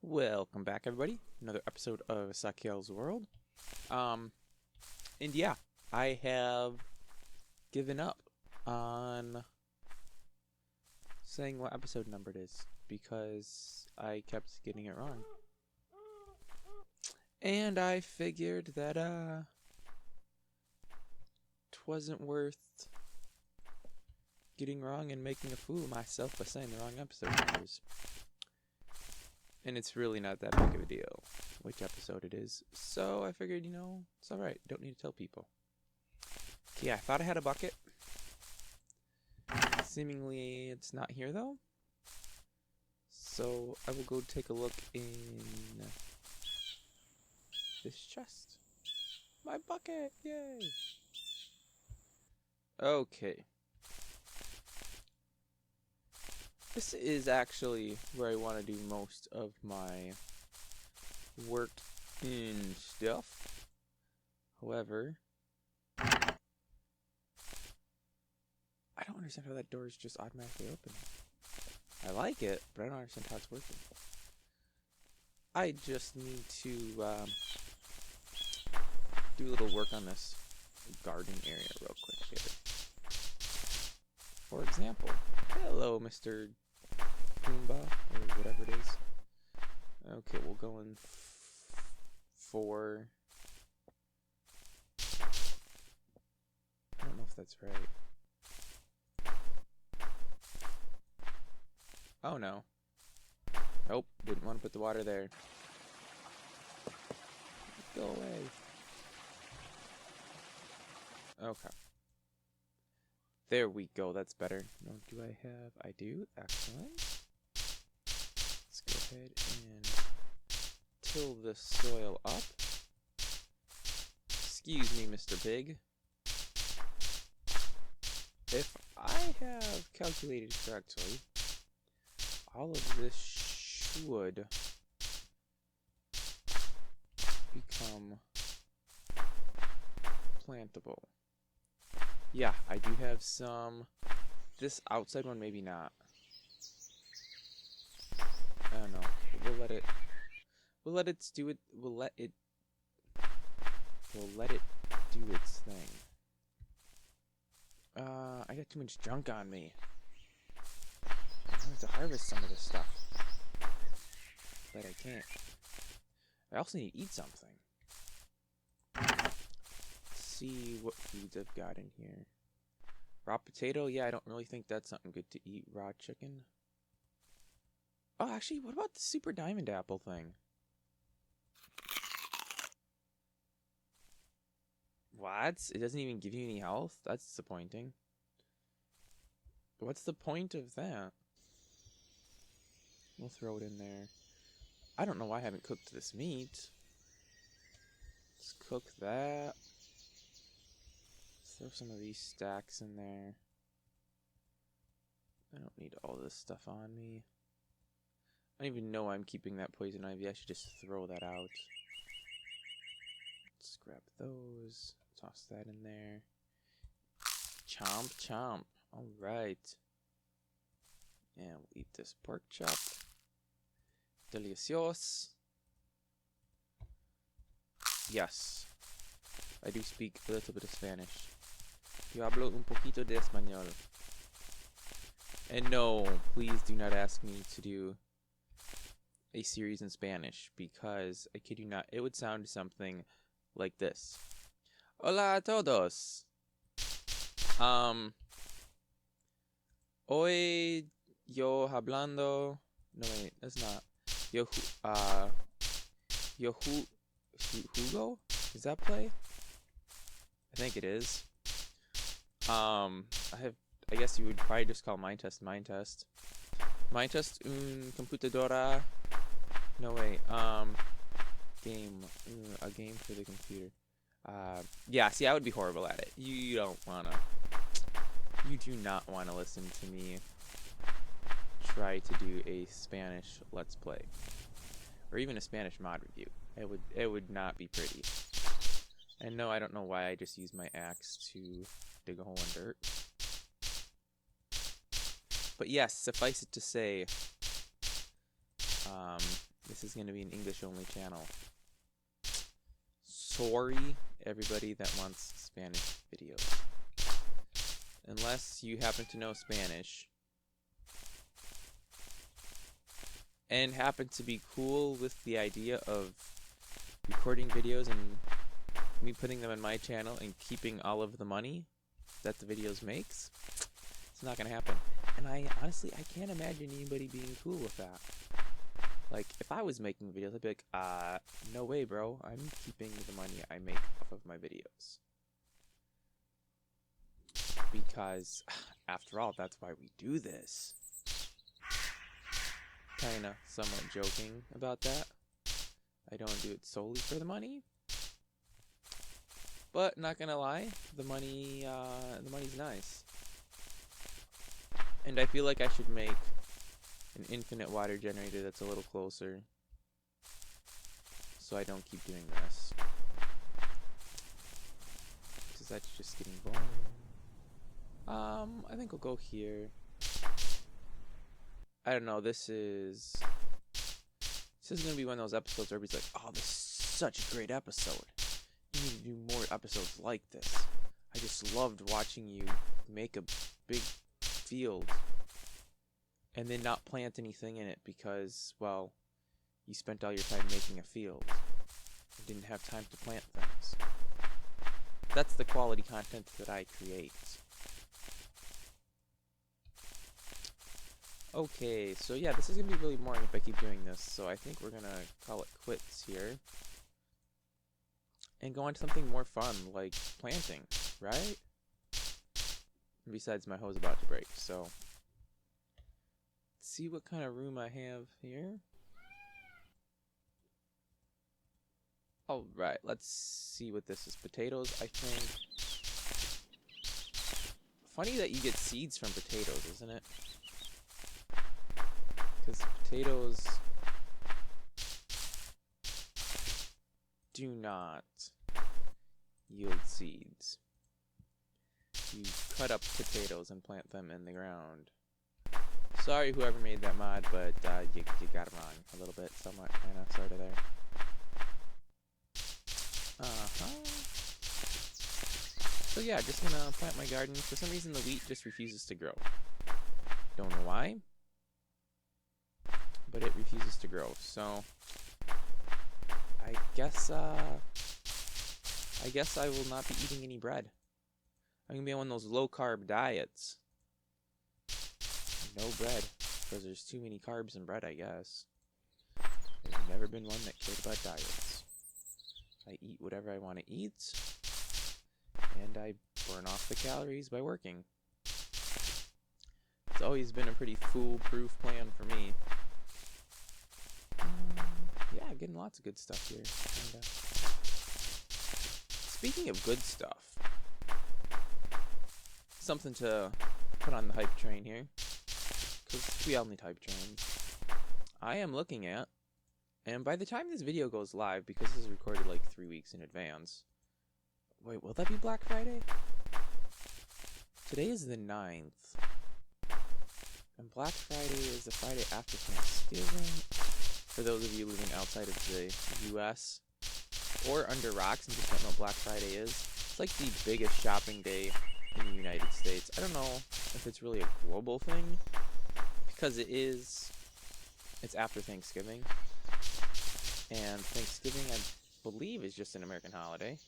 Welcome back, everybody. Another episode of SaKeL's World. And yeah, I have given up on saying what episode number it is because I kept getting it wrong. And I figured that it wasn't worth getting wrong and making a fool of myself by saying the wrong episode numbers. And it's really not that big of a deal which episode it is. So I figured, it's alright. Don't need to tell people. Okay, I thought I had a bucket. Seemingly it's not here though. So I will go take a look in this chest. My bucket! Yay! Okay. This is actually where I want to do most of my work and stuff. However, I don't understand how that door is just automatically open. I like it, but I don't understand how it's working. I just need to do a little work on this garden area real quick here. For example, hello, Mr. Goomba, or whatever it is. Okay, we'll go in for... I don't know if that's right. Oh no. Nope, didn't want to put the water there. Go away. Okay. There we go, that's better. No, do I have... I do? Excellent. Let's go ahead and till the soil up. Excuse me, Mr. Big. If I have calculated correctly, all of this should become plantable. Yeah, I do have some. This outside one, maybe not. I don't know. We'll let it do it. We'll let it do its thing. I got too much junk on me. I have to harvest some of this stuff, but I can't. I also need to eat something. See what foods I've got in here. Raw potato, yeah, I don't really think that's something good to eat. Raw chicken. Oh, actually, what about the super diamond apple thing? What? It doesn't even give you any health? That's disappointing. What's the point of that? We'll throw it in there. I don't know why I haven't cooked this meat. Let's cook that. Throw some of these stacks in there. I don't need all this stuff on me. I don't even know I'm keeping that poison ivy. I should just throw that out. Let's grab those. Toss that in there. Chomp, chomp. Alright. And we'll eat this pork chop. Delicious. Yes. I do speak a little bit of Spanish. Yo hablo un poquito de español. And no, please do not ask me to do a series in Spanish, because I kid you not, it would sound something like this. Hola a todos. Hoy yo hablando. No wait, that's not. Hugo? Does that play? I think it is. I guess you would probably just call Minetest Minetest. Minetest un computadora. No wait, game. A game for the computer. Yeah, see, I would be horrible at it. You do not wanna listen to me try to do a Spanish Let's Play. Or even a Spanish mod review. It would not be pretty. And no, I don't know why I just used my axe to dig a hole in dirt. But yes, suffice it to say, This is going to be an English-only channel. Sorry, everybody that wants Spanish videos. Unless you happen to know Spanish and happen to be cool with the idea of recording videos and me putting them on my channel and keeping all of the money that the videos makes, it's not going to happen. And honestly, I can't imagine anybody being cool with that. Like, if I was making videos, I'd be like, no way, bro. I'm keeping the money I make off of my videos. Because, after all, that's why we do this. Kinda somewhat joking about that. I don't do it solely for the money. But, not gonna lie, the money's nice. And I feel like I should make an infinite water generator that's a little closer, so I don't keep doing this, because that's just getting boring. I think we'll go here. I don't know, this is gonna be one of those episodes where everybody's like, oh, this is such a great episode. You need to do more episodes like this. I just loved watching you make a big field and then not plant anything in it because, well, you spent all your time making a field and didn't have time to plant things. That's the quality content that I create. Okay, so yeah, this is going to be really boring if I keep doing this, so I think we're going to call it quits here. And go on to something more fun, like planting, right? And besides, my hoe's about to break, so see what kind of room I have here. Alright, let's see what this is. Potatoes, I think. Funny that you get seeds from potatoes, isn't it? Because potatoes do not yield seeds. You cut up potatoes and plant them in the ground. Sorry whoever made that mod, but you got it wrong a little bit, somewhat, kind of, sort of there. So yeah, just gonna plant my garden. For some reason the wheat just refuses to grow. Don't know why, but it refuses to grow. So I guess I will not be eating any bread. I'm gonna be on one of those low carb diets. No bread, because there's too many carbs in bread, I guess. I've never been one that cared about diets. I eat whatever I want to eat, and I burn off the calories by working. It's always been a pretty foolproof plan for me. Yeah, getting lots of good stuff here. And, speaking of good stuff, something to put on the hype train here, because we all need hype trains. I am looking at, and by the time this video goes live, because this is recorded like 3 weeks in advance. Wait, will that be Black Friday? Today is the 9th. And Black Friday is the Friday after Thanksgiving. For those of you living outside of the US or under rocks and just don't know what Black Friday is, it's like the biggest shopping day in the United States. I don't know if it's really a global thing, because it is. It's after Thanksgiving. And Thanksgiving, I believe, is just an American holiday.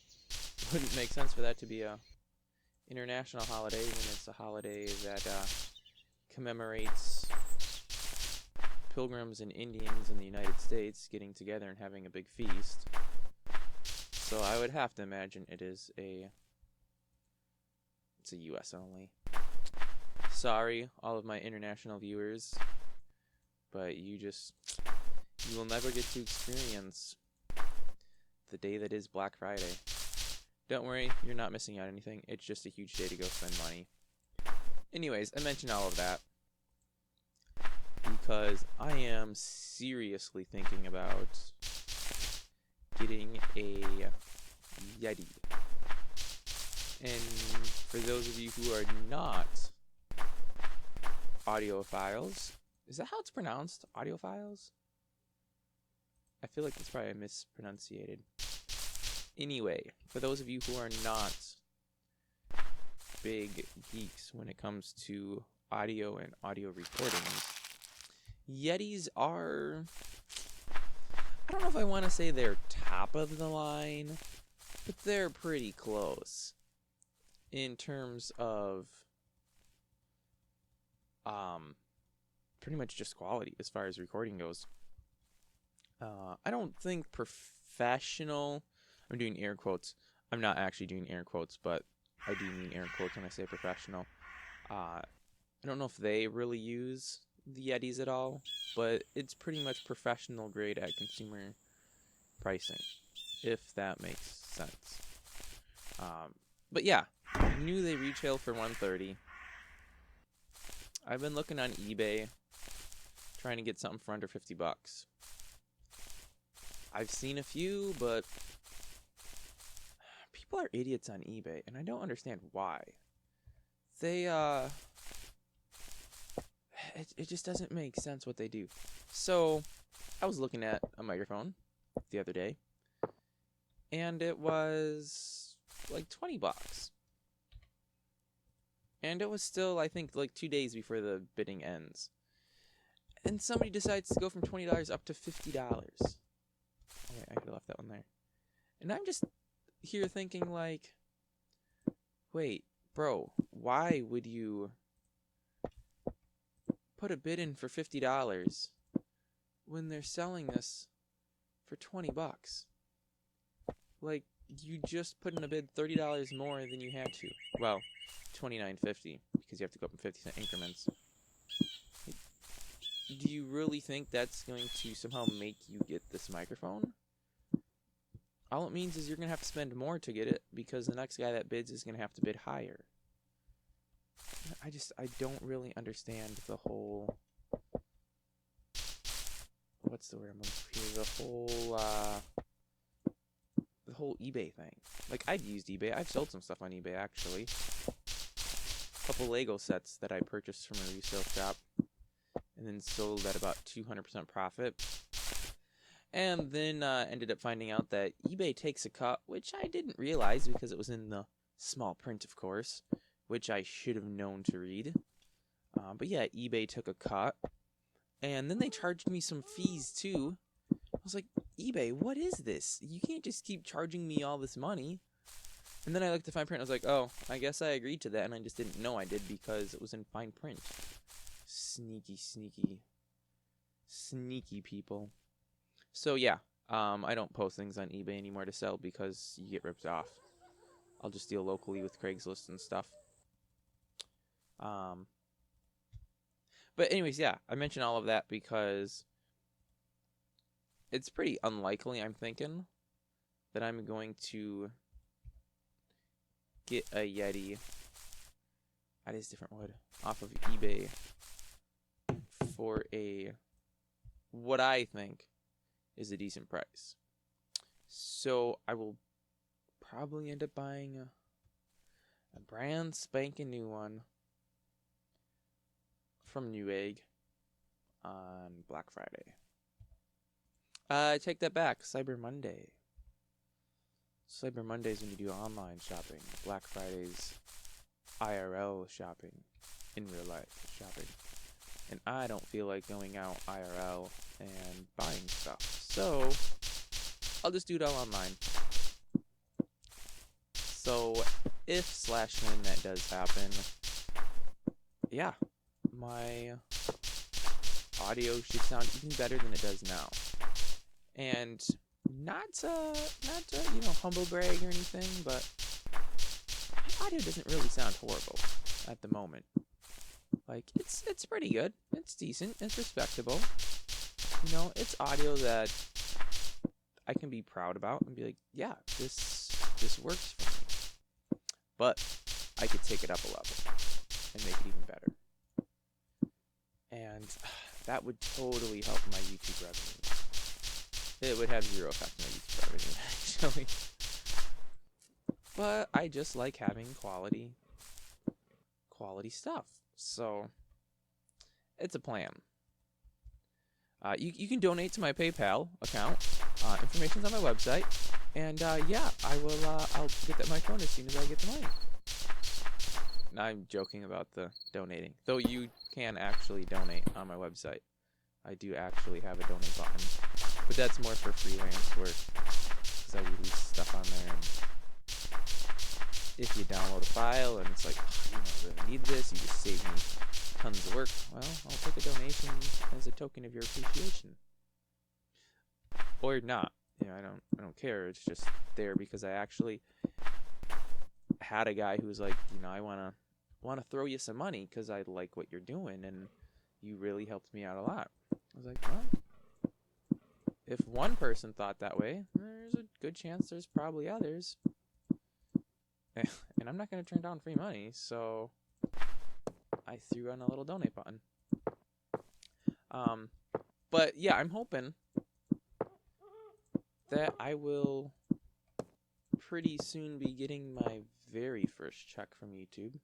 It wouldn't make sense for that to be a international holiday when it's a holiday that commemorates pilgrims and Indians in the United States getting together and having a big feast. So I would have to imagine it's a US only. Sorry, all of my international viewers, but you will never get to experience the day that is Black Friday. Don't worry, you're not missing out on anything. It's just a huge day to go spend money. Anyways, I mentioned all of that because I am seriously thinking about getting a Yeti. And for those of you who are not audiophiles, is that how it's pronounced? Audiophiles? I feel like that's probably mispronunciated. Anyway, for those of you who are not big geeks when it comes to audio and audio recordings, Yetis are, I don't know if I want to say they're top of the line, but they're pretty close in terms of pretty much just quality as far as recording goes. I don't think professional, I'm doing air quotes. I'm not actually doing air quotes, but I do mean air quotes when I say professional. I don't know if they really use the Yetis at all, but it's pretty much professional grade at consumer pricing, if that makes sense. But yeah, new they retail for $130. I've been looking on eBay, trying to get something for under $50. I've seen a few, but people are idiots on eBay, and I don't understand why. They, it just doesn't make sense what they do. So, I was looking at a microphone the other day, and it was like $20. And it was still, I think, like 2 days before the bidding ends. And somebody decides to go from $20 up to $50. Oh, wait, I could have left that one there. And I'm just here thinking, like, wait, bro, why would you put a bid in for $50 when they're selling this for $20? Like, you just put in a bid $30 more than you had to. Well, $29.50 because you have to go up in 50-cent increments. Like, do you really think that's going to somehow make you get this microphone? All it means is you're going to have to spend more to get it because the next guy that bids is going to have to bid higher. I don't really understand the whole, what's the word I'm looking for here? The whole eBay thing. Like, I've used eBay. I've sold some stuff on eBay, actually. A couple Lego sets that I purchased from a resale shop and then sold at about 200% profit. And then ended up finding out that eBay takes a cut, which I didn't realize because it was in the small print, of course, which I should have known to read. But yeah, eBay took a cut. And then they charged me some fees, too. I was like, eBay, what is this? You can't just keep charging me all this money. And then I looked at fine print. I was like, oh, I guess I agreed to that. And I just didn't know I did because it was in fine print. Sneaky, sneaky, sneaky people. So yeah, I don't post things on eBay anymore to sell because you get ripped off. I'll just deal locally with Craigslist and stuff. But anyways, yeah, I mention all of that because it's pretty unlikely, I'm thinking, that I'm going to get a Yeti, that is different wood, off of eBay for what I think is a decent price. So I will probably end up buying a brand spanking new one from Newegg on Black Friday. I take that back. Cyber Monday. Cyber Monday is when you do online shopping. Black Friday's IRL shopping. In real life shopping. And I don't feel like going out IRL and buying stuff. So, I'll just do it all online. So, if/when that does happen, yeah, my audio should sound even better than it does now. And not to humble brag or anything, but my audio doesn't really sound horrible at the moment. Like, it's pretty good. It's decent. It's respectable. You know, it's audio that I can be proud about and be like, yeah, this works for me. But I could take it up a level and make it even better. And that would totally help my YouTube revenue. It would have zero effect on my YouTube revenue, actually. But I just like having quality stuff. So, it's a plan. You can donate to my PayPal account. Information's on my website. And yeah, I'll get that my phone as soon as I get the money. No, I'm joking about the donating. Though you can actually donate on my website. I do actually have a donate button. But that's more for freelance work. Because I release stuff on there. And if you download a file and it's like, oh, you really need this, you just save me tons of work. Well, I'll take a donation as a token of your appreciation. Or not. I don't care. It's just there because I actually had a guy who was like, I wanna throw you some money because I like what you're doing and you really helped me out a lot. I was like, well, if one person thought that way, there's a good chance there's probably others. And I'm not gonna turn down free money, so I threw on a little donate button. But yeah, I'm hoping that I will pretty soon be getting my very first check from YouTube.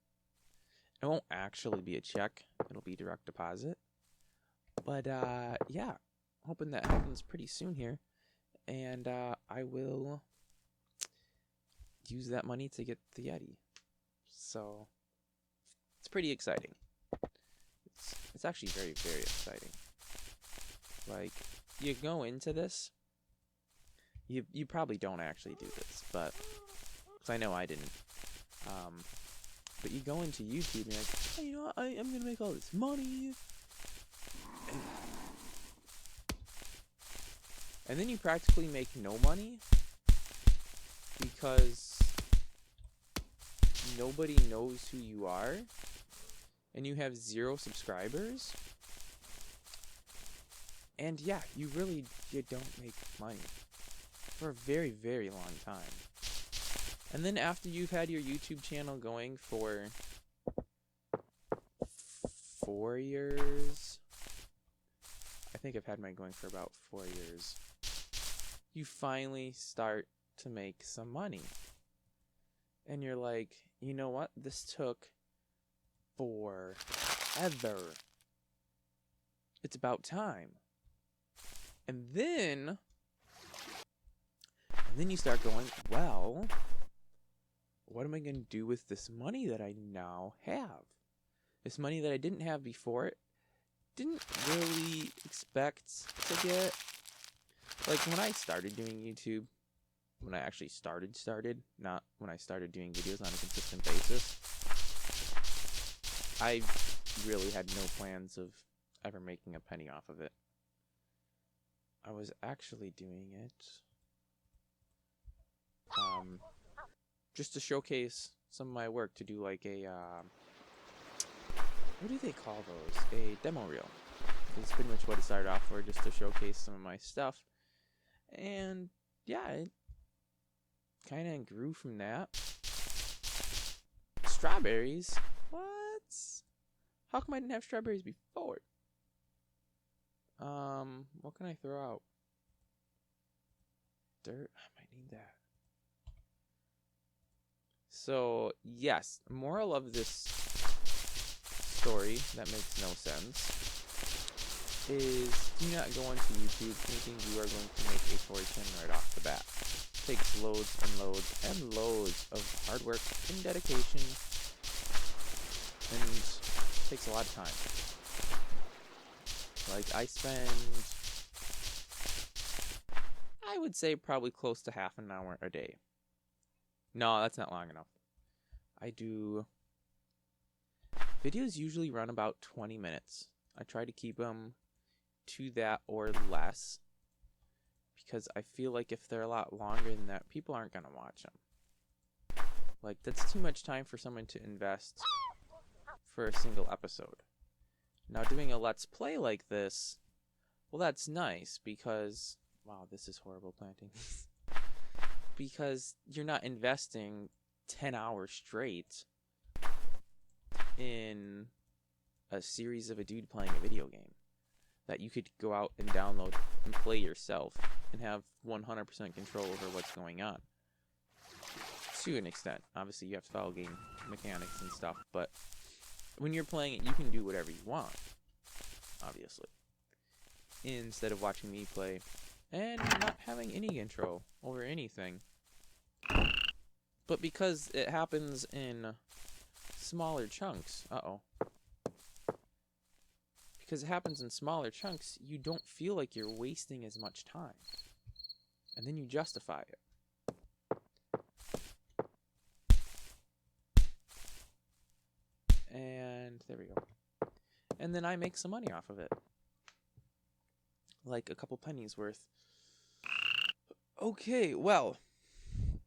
It won't actually be a check. It'll be direct deposit. But yeah, hoping that happens pretty soon here. And I will use that money to get the Yeti. So it's pretty exciting. It's actually very, very exciting. Like, you go into this, you probably don't actually do this, but because I know I didn't. But you go into YouTube and you're like, hey, I'm gonna make all this money, and then you practically make no money because nobody knows who you are, and you have 0 subscribers. And yeah, you don't make money for a very, very long time. And then after you've had your YouTube channel going for 4 years, I think I've had mine going for about 4 years, you finally start to make some money. And you're like, you know what? This took forever. It's about time. And then you start going, well, what am I going to do with this money that I now have? This money that I didn't have before, didn't really expect to get. Like, when I started doing YouTube, when I actually started, not when I started doing videos on a consistent basis, I really had no plans of ever making a penny off of it. I was actually doing it just to showcase some of my work, to do like a what do they call those? A demo reel. It's pretty much what it started off for, just to showcase some of my stuff. And yeah, it kind of grew from that. Strawberries? What? How come I didn't have strawberries before? What can I throw out? Dirt? I might need that. So, yes, moral of this story that makes no sense is, do not go onto YouTube thinking you are going to make a fortune right off the bat. It takes loads and loads and loads of hard work and dedication, and it takes a lot of time. Like, I would say probably close to half an hour a day. No, that's not long enough. Videos usually run about 20 minutes. I try to keep them to that or less, because I feel like if they're a lot longer than that, people aren't going to watch them. Like, that's too much time for someone to invest for a single episode. Now, doing a Let's Play like this, well, that's nice because... Wow, this is horrible planting. Because you're not investing 10 hours straight in a series of a dude playing a video game that you could go out and download and play yourself and have 100% control over what's going on. To an extent. Obviously, you have to follow game mechanics and stuff, but when you're playing it, you can do whatever you want, obviously. instead of watching me play and not having any intro over anything. But because it happens in smaller chunks, because it happens in smaller chunks, you don't feel like you're wasting as much time. And then you justify it. And there we go. And then I make some money off of it. Like a couple pennies worth. Okay, well,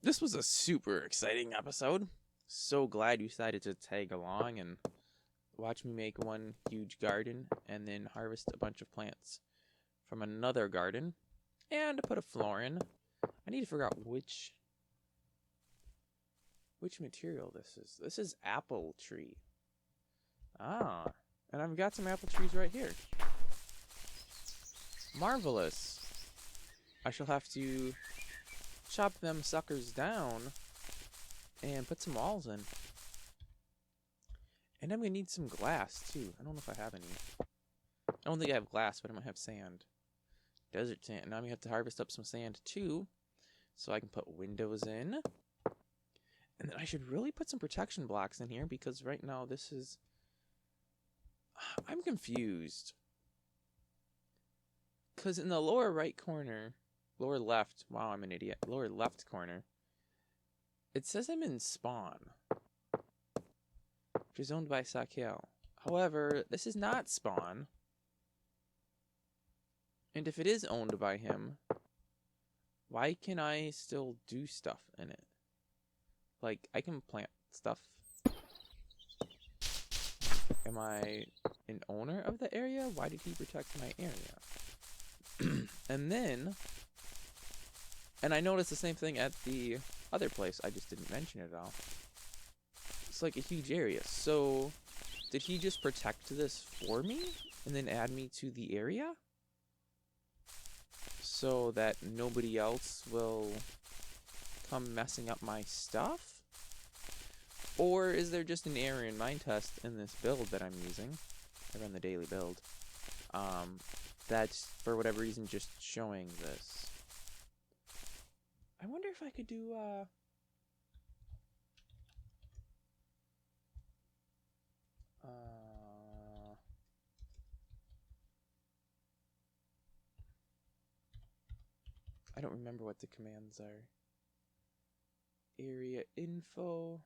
this was a super exciting episode. So glad you decided to tag along and watch me make one huge garden and then harvest a bunch of plants from another garden and put a floor in. I need to figure out which material this is. This is apple tree. Ah, and I've got some apple trees right here. Marvelous. I shall have to chop them suckers down and put some walls in. And I'm going to need some glass, too. I don't know if I have any. I don't think I have glass, but I might have sand. Desert sand. Now I'm going to have to harvest up some sand, too, so I can put windows in. And then I should really put some protection blocks in here, because right now this is... I'm confused. Because in the lower right corner, lower left, wow, I'm an idiot, lower left corner, it says I'm in spawn, which is owned by SaKeL. However, this is not spawn. And if it is owned by him, why can I still do stuff in it? Like, I can plant stuff. Am I an owner of the area? Why did he protect my area? And then, and I noticed the same thing at the other place. I just didn't mention it at all. It's like a huge area. So, did he just protect this for me and then add me to the area? So that nobody else will come messing up my stuff? Or is there just an error in Minetest in this build that I'm using? I run the daily build. That's, for whatever reason, just showing this. I wonder if I could do, I don't remember what the commands are. Area info.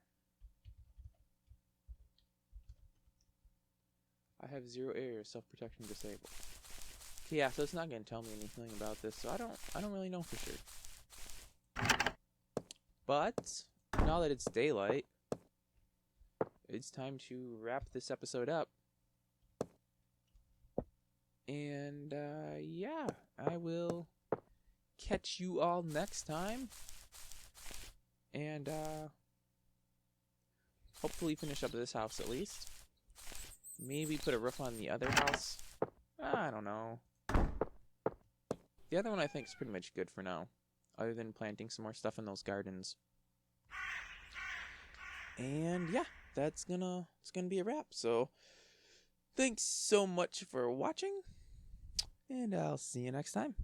I have 0 area self-protection disabled. Okay, yeah, so it's not going to tell me anything about this, so I don't really know for sure. But now that it's daylight, it's time to wrap this episode up. And yeah, I will catch you all next time. And hopefully finish up this house at least. Maybe put a roof on the other house. I don't know. The other one I think is pretty much good for now, other than planting some more stuff in those gardens. And yeah, it's gonna be a wrap. So thanks so much for watching, and I'll see you next time.